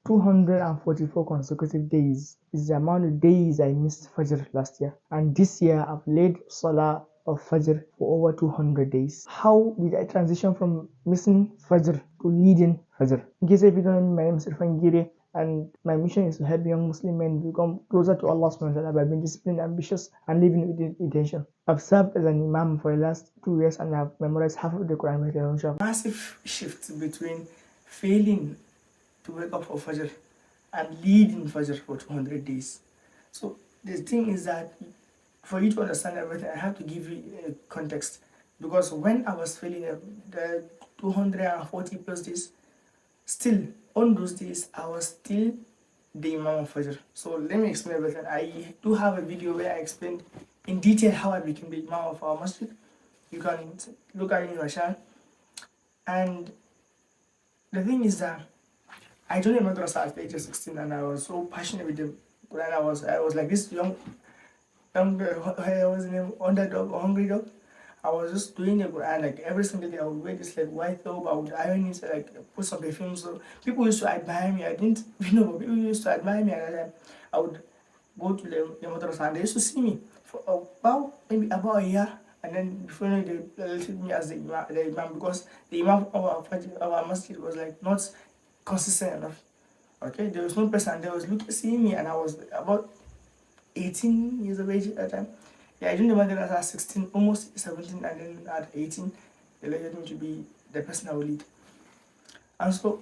244 consecutive days is the amount of days I missed Fajr last year. And this year I've led Salah of Fajr for over 200 days. How did I transition from missing Fajr to leading Fajr? In case if you don't know, my name is Irfan Girei, and my mission is to help young Muslim men become closer to Allah subhanahu wa ta'ala by being disciplined, ambitious, and living with intention. I've served as an imam for the last 2 years and I've memorized half of the Quran by my own. Massive shift between failing to wake up for Fajr and leading Fajr for 200 days. So the thing is that for you to understand everything, I have to give you a context. Because when I was failing the 240 plus days, still on those days, I was still the Imam of Fajr. So let me explain everything. I do have a video where I explained in detail how I became the Imam of our masjid. You can look at it in my channel. And the thing is that I joined the madrasa at the age of 16 and I was so passionate with the Quran. I was like this young I was an underdog or hungry dog. I was just doing the Quran like every single day. I would wear this like white robe. I would iron it, like put some perfume. So people used to admire me. I didn't, but people used to admire me. And I would go to the madrasa and they used to see me for about a year. And then before you know, they elected me as the imam because the imam of our masjid was like not consistent enough. Okay, there was no person. They was seeing me, and I was about 18 years of age at that time. Yeah, I joined the madrasa at 16, almost 17, and then at 18, they elected me to be the person I will lead. And so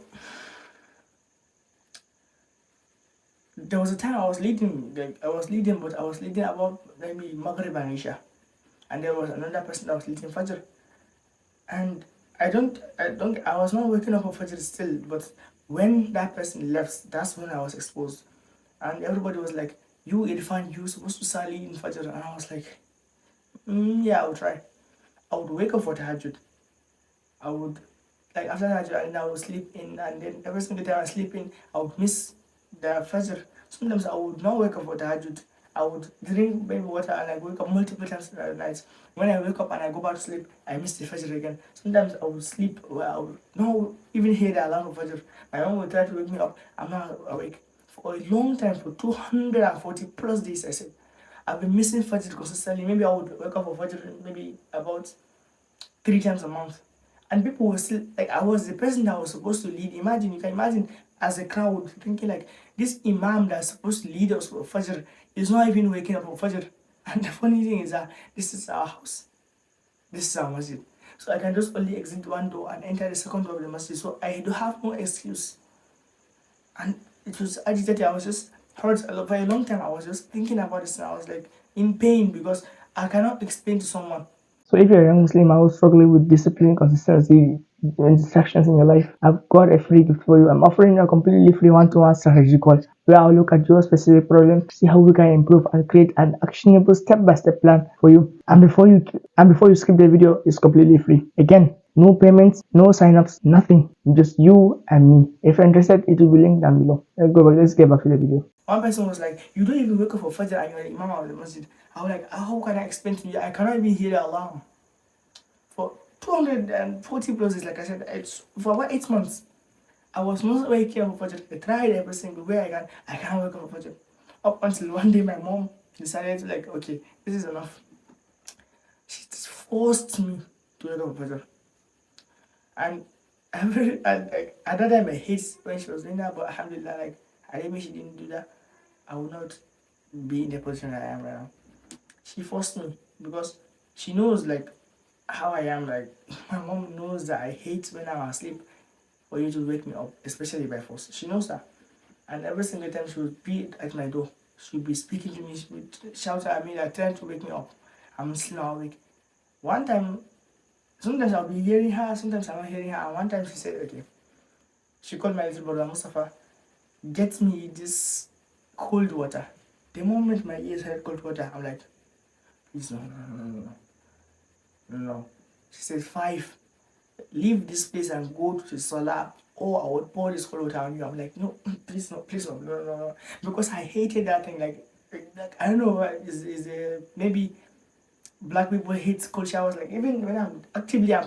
there was a time I was leading, but I was leading about maybe Maghrib and Isha, and there was another person that was leading Fajr, and I was not waking up for Fajr still, but when that person left, that's when I was exposed, and everybody was like, "You Irfan, you supposed to start leading Fajr," and I was like, "Yeah, I would try." I would wake up for Tahajjud. I would like after Tahajjud, and I would sleep in, and then every single time I sleep in, I would miss the Fajr. Sometimes I would not wake up for Tahajjud. I would drink baby water and I wake up multiple times in the night. When I wake up and I go back to sleep, I miss the Fajr again. Sometimes I would sleep where I would not even hear the alarm of Fajr. My mom would try to wake me up. I'm not awake. For a long time, for 240 plus days, I said, I've been missing Fajr consistently. Maybe I would wake up for Fajr maybe about 3 times a month. And people were still like, I was the person that was supposed to lead. Imagine, you can imagine as a crowd thinking like this Imam that's supposed to lead us for Fajr is not even waking up for Fajr. And the funny thing is that this is our house. This is our masjid. So I can just only exit one door and enter the second door of the masjid. So I do have no excuse. And it was agitated. I was just hurt for a long time. I was just thinking about this and I was like in pain because I cannot explain to someone. So if you're a young Muslim who's struggling with discipline, consistency, and distractions in your life, I've got a free gift for you. I'm offering a completely free one-to-one strategy call where I'll look at your specific problem, see how we can improve and create an actionable step-by-step plan for you. And before you skip the video, it's completely free. Again, no payments, no sign-ups, nothing. Just you and me. If you're interested, it will be linked down below. Let's get back to the video. One person was like, "You don't even wake up for Fajr and you're the Imam of the masjid." I was like, "How can I explain to you? I cannot even hear the alarm." For 240 plus days, like I said, it's for about 8 months. I was not waking up for Fajr. I tried every single way I can. I can't wake up for Fajr. Up until one day my mom decided to like, okay, this is enough. She just forced me to wake up for Fajr. And like, at that time I hate when she was doing that, but alhamdulillah, like I didn't she didn't do that, I would not be in the position I am right now. She forced me because she knows like how I am. Like my mom knows that I hate when I'm asleep for you to wake me up, especially by force. She knows that. And every single time she would be at my door, she would be speaking to me, she would shout at me, like trying to wake me up. I'm still not awake. One time, sometimes I'll be hearing her, sometimes I'm not hearing her. And one time she said, okay, she called my little brother Mustafa, get me this cold water. The moment my ears heard cold water, I'm like, please no. She said, 5, leave this place and go to the solar, or I would pour this cold water on you. I'm like, no, please no. Because I hated that thing. Like I don't know, maybe Black people hate cold showers. Like even when I'm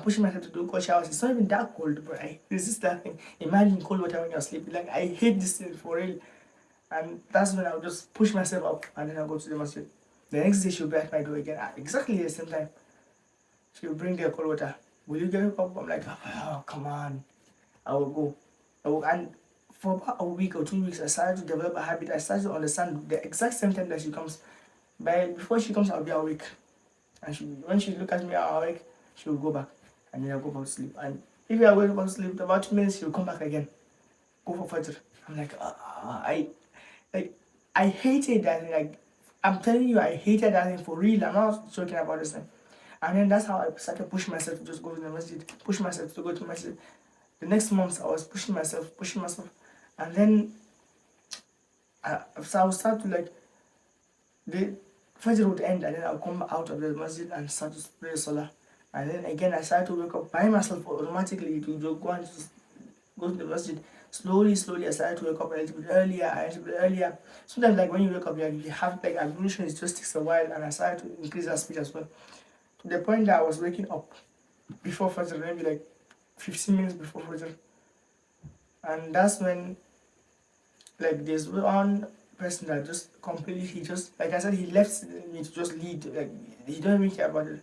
pushing myself to do cold showers, it's not even that cold, but I resist that thing. Imagine cold water when you're sleeping. Like I hate this thing for real. And that's when I'll just push myself up and then I'll go to the masjid. The next day she'll be at my door again at exactly the same time. She'll bring the cold water. Will you get up? I'm like, oh come on. I will go. And for about a week or 2 weeks, I started to develop a habit. I started to understand the exact same time that she comes. But before she comes, I'll be awake. And when she look at me awake, she will go back. And then I'll go back to sleep. And if I wake up to sleep, about 2 minutes, she'll come back again. Go for Fajr. I'm like, like, I hated that thing. Like, I'm telling you, I hated that thing for real. I'm not joking about this thing. And then that's how I started pushing myself to just go to the masjid. Push myself to go to the masjid. The next month, I was pushing myself. And then so I would start to like, the Fajr would end and then I'll come out of the masjid and start to pray the salah. And then again, I started to wake up by myself automatically to just go and just go to the masjid. Slowly, I started to wake up a little bit earlier. Sometimes, like when you wake up, you have like ablution, it just takes a while, and I started to increase that speed as well. To the point that I was waking up before Fajr, maybe like 15 minutes before Fajr. And that's when, like, there's one person that just completely, he just, like I said, he left me to just lead. Like, he don't even care about it.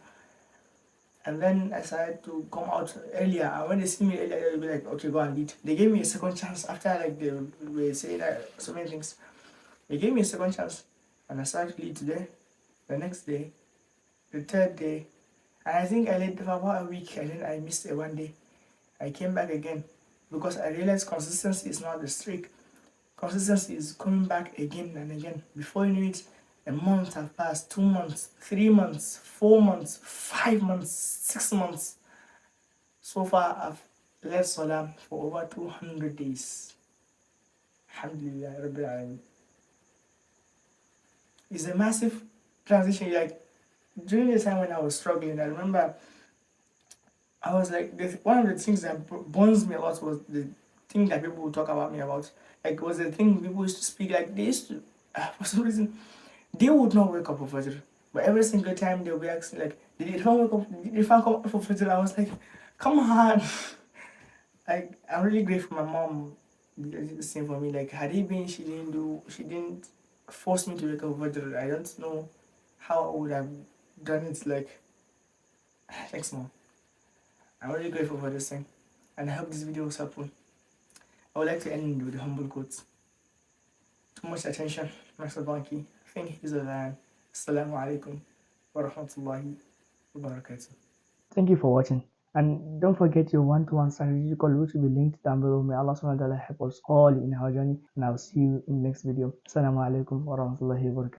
And then I started to come out earlier. And when they see me earlier, they'll be like, okay, go and lead. They gave me a second chance after like they were saying so many things. They gave me a second chance. And I started to lead today, the next day, the third day. And I think I led for about a week and then I missed it one day. I came back again because I realized consistency is not the streak. Consistency is coming back again and again. Before you know it, a month have passed, 2 months, 3 months, 4 months, 5 months, 6 months. So far, I've led Salah for over 200 days. Alhamdulillah, Rabbil Alameen. It's a massive transition. Like, during the time when I was struggling, I remember I was like, one of the things that burns me a lot was the thing that people would talk about me about. Like, was the thing people used to speak, like, they used to, for some reason, they would not wake up for Fajr. But every single time they'll be asking, like, did Irfan wake up? Did Irfan come up for Fajr? I was like, come on. Like, I'm really grateful my mom did the same for me. Like, had it been, she didn't force me to wake up for Fajr. I don't know how I would have done it. Like, thanks, mom. I'm really grateful for this thing. And I hope this video was helpful. I would like to end with humble quotes. Too much attention, Mr. Banky. Think he's a man. Assalamu alaikum wa rahmatullahi wa barakatuh. Thank you for watching. And don't forget your one-to-one strategy call, which will be linked down below. May Allah subhanahu wa ta'ala help us all in our journey. And I'll see you in the next video. Assalamu alaikum wa rahmatullahi wa barakatuh.